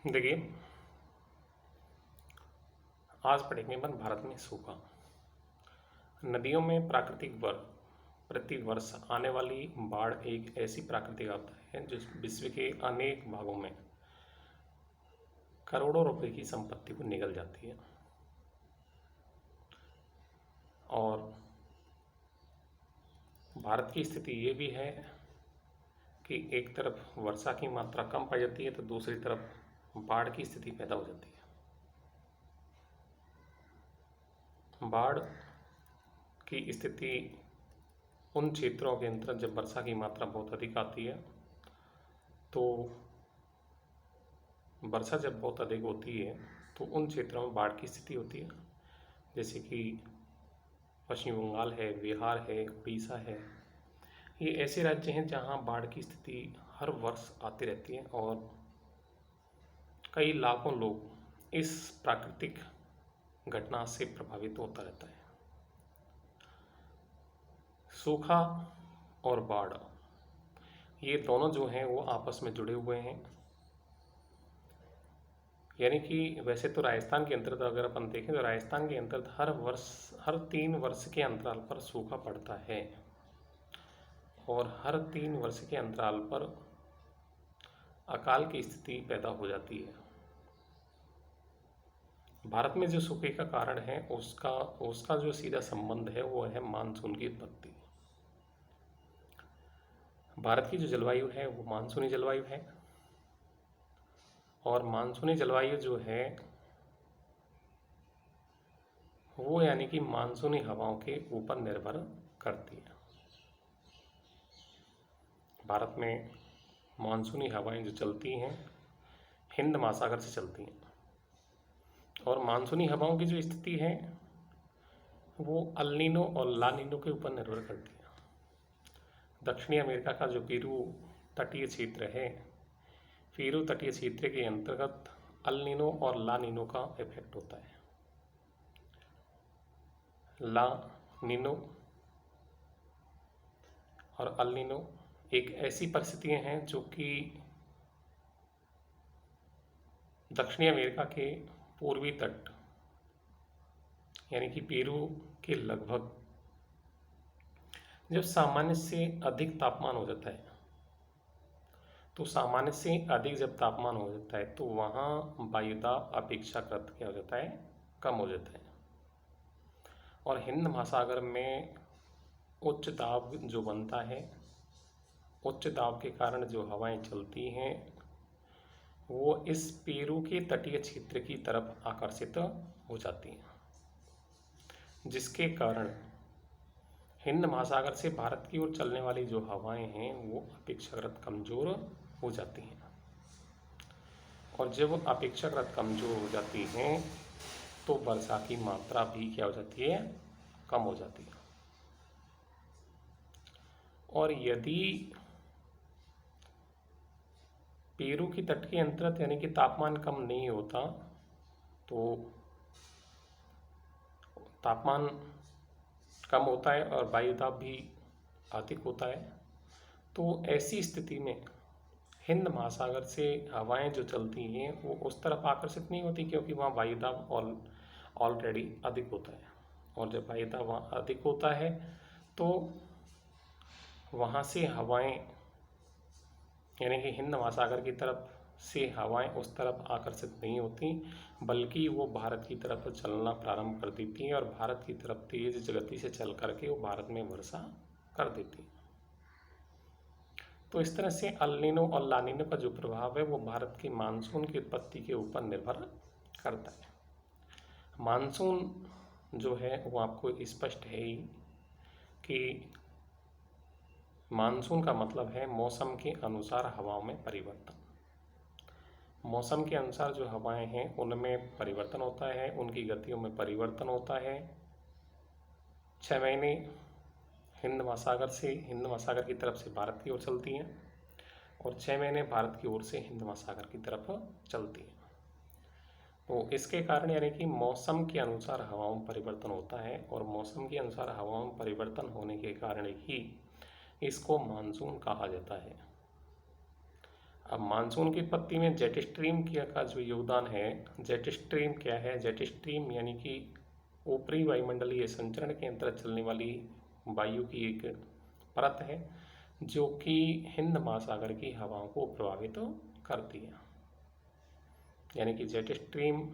देखिए, आज पढ़ेंगे अपन भारत में सूखा। नदियों में प्राकृतिक प्रतिवर्ष आने वाली बाढ़ एक ऐसी प्राकृतिक आपदा है जो विश्व के अनेक भागों में करोड़ों रुपए की संपत्ति को निगल जाती है। और भारत की स्थिति ये भी है कि एक तरफ वर्षा की मात्रा कम पाई जाती है तो दूसरी तरफ बाढ़ की स्थिति पैदा हो जाती है। बाढ़ की स्थिति उन क्षेत्रों के अंतर्गत जब वर्षा की मात्रा बहुत अधिक आती है, तो वर्षा जब बहुत अधिक होती है तो उन क्षेत्रों में बाढ़ की स्थिति होती है, जैसे कि पश्चिम बंगाल है, बिहार है, उड़ीसा है। ये ऐसे राज्य हैं जहां बाढ़ की स्थिति हर वर्ष आती रहती है और कई लाखों लोग इस प्राकृतिक घटना से प्रभावित होता रहता है। सूखा और बाढ़ ये दोनों जो हैं वो आपस में जुड़े हुए हैं। यानी कि वैसे तो राजस्थान के अंतर्गत अगर अपन देखें तो राजस्थान के अंतर्गत हर 3 वर्ष के अंतराल पर सूखा पड़ता है और हर 3 वर्ष के अंतराल पर अकाल की स्थिति पैदा हो जाती है। भारत में जो सूखे का कारण है उसका जो सीधा संबंध है वो है मानसून की उत्पत्ति। भारत की जो जलवायु है वो मानसूनी जलवायु है और मानसूनी जलवायु जो है वो यानी कि मानसूनी हवाओं के ऊपर निर्भर करती है। भारत में मानसूनी हवाएं जो चलती हैं हिंद महासागर से चलती हैं और मानसूनी हवाओं की जो स्थिति है वो अल नीनो और ला नीनो के ऊपर निर्भर करती है। दक्षिणी अमेरिका का जो पेरू तटीय क्षेत्र है, पेरू तटीय क्षेत्र के अंतर्गत अल नीनो और ला नीनो का इफेक्ट होता है। ला नीनो और अल नीनो एक ऐसी परिस्थितियां हैं जो कि दक्षिणी अमेरिका के पूर्वी तट यानी कि पेरू के लगभग जब सामान्य से अधिक तापमान हो जाता है, तो सामान्य से अधिक जब तापमान हो जाता है तो वहाँ वायुदाब अपेक्षाकृत क्या हो जाता है, कम हो जाता है। और हिंद महासागर में उच्च दाब जो बनता है, उच्च दाब के कारण जो हवाएं चलती हैं वो इस पेरू के तटीय क्षेत्र की तरफ आकर्षित हो जाती हैं, जिसके कारण हिंद महासागर से भारत की ओर चलने वाली जो हवाएं हैं वो अपेक्षाकृत कमज़ोर हो जाती हैं। और जब अपेक्षाकृत कमज़ोर हो जाती हैं तो वर्षा की मात्रा भी क्या हो जाती है, कम हो जाती है। और यदि पेरू की तट के अंतर्गत यानी कि तापमान कम नहीं होता तो तापमान कम होता है और वायुदाब भी अधिक होता है, तो ऐसी स्थिति में हिंद महासागर से हवाएं जो चलती हैं वो उस तरफ आकर्षित नहीं होती, क्योंकि वहाँ वायुदाब ऑलरेडी अधिक होता है। और जब वायुदाब वहाँ अधिक होता है तो वहाँ से हवाएं यानी कि हिंद महासागर की तरफ से हवाएं उस तरफ आकर्षित नहीं होती, बल्कि वो भारत की तरफ चलना प्रारंभ कर देती हैं और भारत की तरफ तेज गति से चल करके वो भारत में वर्षा कर देती हैं। तो इस तरह से अल नीनो और ला नीनो का जो प्रभाव है वो भारत की मानसून की उत्पत्ति के ऊपर निर्भर करता है। मानसून जो है वो आपको स्पष्ट है ही कि मानसून का मतलब है मौसम के अनुसार हवाओं में परिवर्तन। मौसम के अनुसार जो हवाएं हैं उनमें परिवर्तन होता है, उनकी गतियों में परिवर्तन होता है। 6 महीने हिंद महासागर की तरफ से भारत की ओर चलती हैं और 6 महीने भारत की ओर से हिंद महासागर की तरफ चलती हैं। तो इसके कारण यानी कि मौसम के अनुसार हवाओं में परिवर्तन होता है और मौसम के अनुसार हवाओं में परिवर्तन होने के कारण ही इसको मानसून कहा जाता है। अब मानसून की उत्पत्ति में जेट स्ट्रीम का जो योगदान है, जेट स्ट्रीम क्या है? जेट स्ट्रीम यानी कि ऊपरी वायुमंडलीय संचरण के अंतर्गत चलने वाली वायु की एक परत है जो कि हिंद महासागर की हवाओं को प्रभावित करती है। यानी कि जेट स्ट्रीम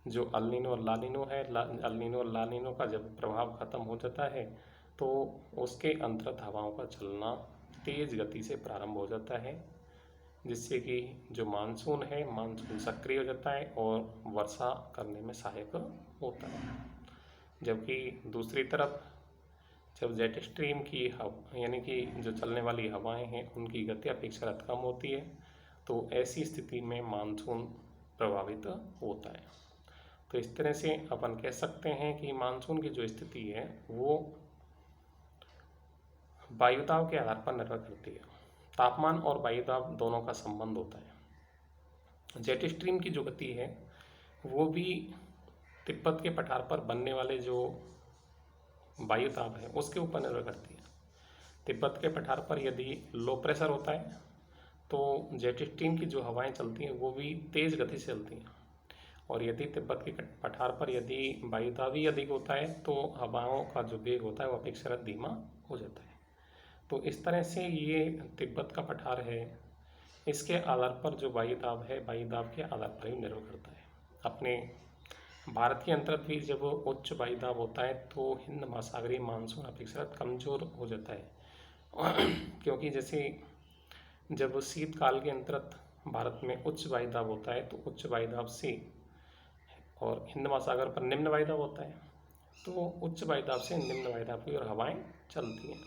जो अल नीनो और ला नीनो है, अल नीनो और ला नीनो का जब प्रभाव खत्म हो जाता है तो उसके अंतर्गत हवाओं का चलना तेज गति से प्रारंभ हो जाता है, जिससे कि जो मानसून है, मानसून सक्रिय हो जाता है और वर्षा करने में सहायक होता है। जबकि दूसरी तरफ जब जेट स्ट्रीम की यानी कि जो चलने वाली हवाएं हैं उनकी गति अपेक्षाकृत कम होती है, तो ऐसी स्थिति में मानसून प्रभावित होता है। तो इस तरह से अपन कह सकते हैं कि मानसून की जो स्थिति है वो वायुदाब के आधार पर निर्भर करती है। तापमान और वायुदाब दोनों का संबंध होता है। जेट स्ट्रीम की जो गति है वो भी तिब्बत के पठार पर बनने वाले जो वायुदाब है उसके ऊपर निर्भर करती है। तिब्बत के पठार पर यदि लो प्रेशर होता है तो जेट स्ट्रीम की जो हवाएं चलती हैं वो भी तेज गति से चलती हैं, और यदि तिब्बत के पठार पर यदि वायुदाब ही अधिक होता है तो हवाओं का जो वेग होता है वो अपेक्षाकृत धीमा हो जाता है। तो इस तरह से ये तिब्बत का पठार है, इसके आधार पर जो वायुदाब है, वायुदाब के आधार पर ही निर्भर करता है। अपने भारत के अंतर्गत भी जब उच्च वायुदाब होता है तो हिंद महासागरीय मानसून अपेक्षाकृत कमजोर हो जाता है क्योंकि जैसे जब शीतकाल के अंतर्गत भारत में उच्च वायुदाब होता है तो उच्च वायुदाब से, और हिंद महासागर पर निम्न वायुदाब होता है तो उच्च वायुदाब से निम्न वायुदाब की ओर हवाएं चलती हैं।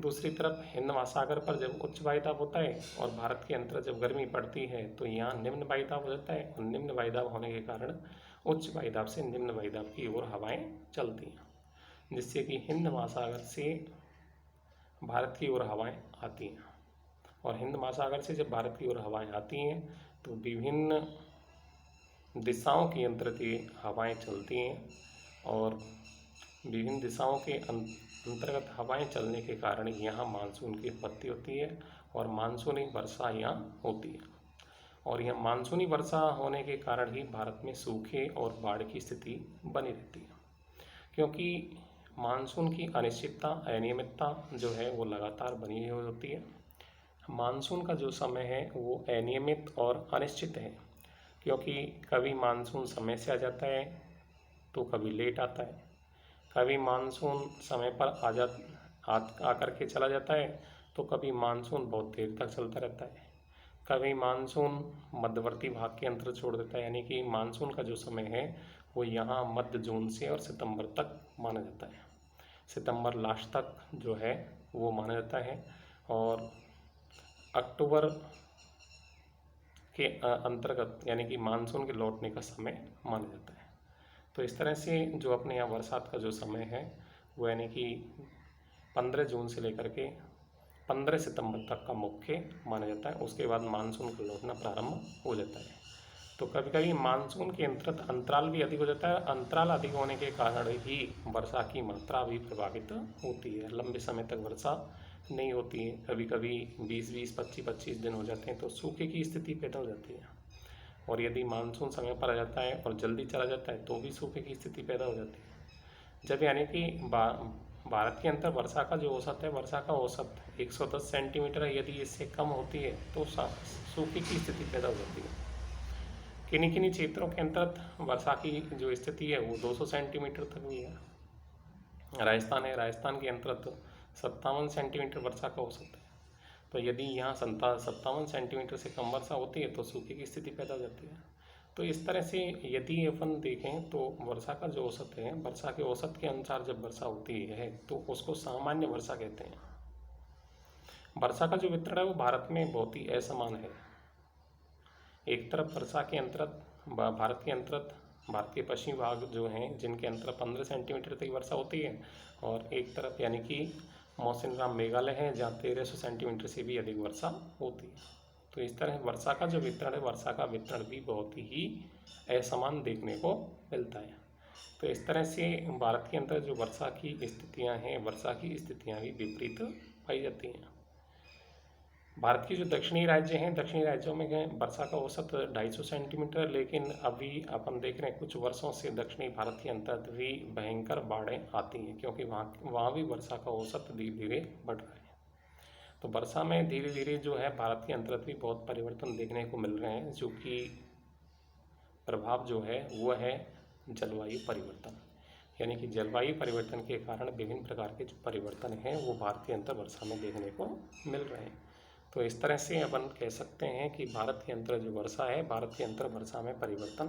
दूसरी तरफ हिंद महासागर पर जब उच्च वायुदाब होता है और भारत के अंतर्गत जब गर्मी पड़ती है तो यहाँ निम्न वायुदाब हो जाता है, और निम्न वायुदाब होने के कारण उच्च वायुदाब से निम्न वायुदाब की ओर हवाएं चलती हैं, जिससे कि हिंद महासागर से भारत की ओर हवाएं आती हैं। और हिंद महासागर से जब भारत की ओर हवाएं आती हैं तो विभिन्न दिशाओं के अंतर्गत ये हवाएं चलती हैं, और विभिन्न दिशाओं के अंतर्गत हवाएं चलने के कारण यहाँ मानसून की उत्पत्ति होती है और मानसूनी वर्षा यहाँ होती है। और यह मानसूनी वर्षा होने के कारण ही भारत में सूखे और बाढ़ की स्थिति बनी रहती है, क्योंकि मानसून की अनिश्चितता, अनियमितता जो है वो लगातार बनी हुई होती है। मानसून का जो समय है वो अनियमित और अनिश्चित है, क्योंकि कभी मानसून समय से आ जाता है तो कभी लेट आता है, कभी मानसून समय पर आकर के चला जाता है तो कभी मानसून बहुत देर तक चलता रहता है, कभी मानसून मध्यवर्ती भाग के अंतर छोड़ देता है। यानी कि मानसून का जो समय है वो यहाँ मध्य जून से और सितंबर तक माना जाता है, सितंबर लास्ट तक जो है वो माना जाता है, और अक्टूबर के अंतर्गत यानी कि मानसून के लौटने का समय माना जाता है। तो इस तरह से जो अपने यहाँ बरसात का जो समय है वो यानी कि 15 जून से लेकर के 15 सितंबर तक का मुख्य माना जाता है। उसके बाद मानसून का लौटना प्रारंभ हो जाता है। तो कभी कभी मानसून के अंतर्गत अंतराल भी अधिक हो जाता है। अंतराल अधिक होने के कारण ही वर्षा की मात्रा भी प्रभावित होती है। लंबे समय तक वर्षा नहीं होती है, कभी कभी 20-20, 25-25 दिन हो जाते हैं तो सूखे की स्थिति पैदा हो जाती है। और यदि मानसून समय पर आ जाता है और जल्दी चला जाता है तो भी सूखे की स्थिति पैदा हो जाती है। जब यानी कि भारत के अंदर वर्षा का जो औसत है, वर्षा का औसत 110 सेंटीमीटर है, यदि इससे कम होती है तो सूखे की स्थिति पैदा हो जाती है। किन्हीं किन्हीं क्षेत्रों के अंतर्गत वर्षा की जो स्थिति है वो 200 सेंटीमीटर तक भी है। राजस्थान है, राजस्थान के अंतर्गत 57 सेंटीमीटर वर्षा का औसत है। तो यदि यहाँ 57 सेंटीमीटर से कम वर्षा होती है तो सूखे की स्थिति पैदा हो जाती है। तो इस तरह से यदि अपन देखें तो वर्षा का जो औसत है, वर्षा के औसत के अनुसार जब वर्षा होती है तो उसको सामान्य वर्षा कहते हैं। वर्षा का जो वितरण है वो भारत में बहुत ही असमान है। एक तरफ वर्षा के अंतर्गत भारत के अंतर्गत भारत के पश्चिमी भाग जो हैं जिनके अंतर्गत 15 सेंटीमीटर तक वर्षा होती है, और एक तरफ यानी कि मौसिनराम मेघालय है जहाँ 1300 सेंटीमीटर से भी अधिक वर्षा होती है। तो इस तरह वर्षा का जो वितरण है, वर्षा का वितरण भी बहुत ही असमान देखने को मिलता है। तो इस तरह से भारत के अंदर जो वर्षा की स्थितियाँ हैं, वर्षा की स्थितियाँ भी विपरीत पाई जाती हैं। भारत की जो दक्षिणी राज्य हैं, दक्षिणी राज्यों में वर्षा का औसत 250 सेंटीमीटर, लेकिन अभी अपन देख रहे हैं कुछ वर्षों से दक्षिणी भारत के अंतर्गत भी भयंकर बाढ़ें आती हैं, क्योंकि वहाँ भी वर्षा का औसत धीरे धीरे बढ़ रहा है। तो वर्षा में धीरे धीरे जो है भारत के अंतर्गत भी बहुत परिवर्तन देखने को मिल रहे हैं, जो कि प्रभाव जो है वो है जलवायु परिवर्तन। यानी कि जलवायु परिवर्तन के कारण विभिन्न प्रकार के जो परिवर्तन हैं वो भारतीय अंतर वर्षा में देखने को मिल रहे हैं। तो इस तरह से अपन कह सकते हैं कि भारत के अंतर जो वर्षा है, भारत के अंतर वर्षा में परिवर्तन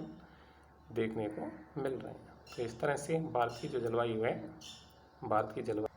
देखने को मिल रहे हैं। तो इस तरह से भारत की जो जलवायु है, भारत की जलवायु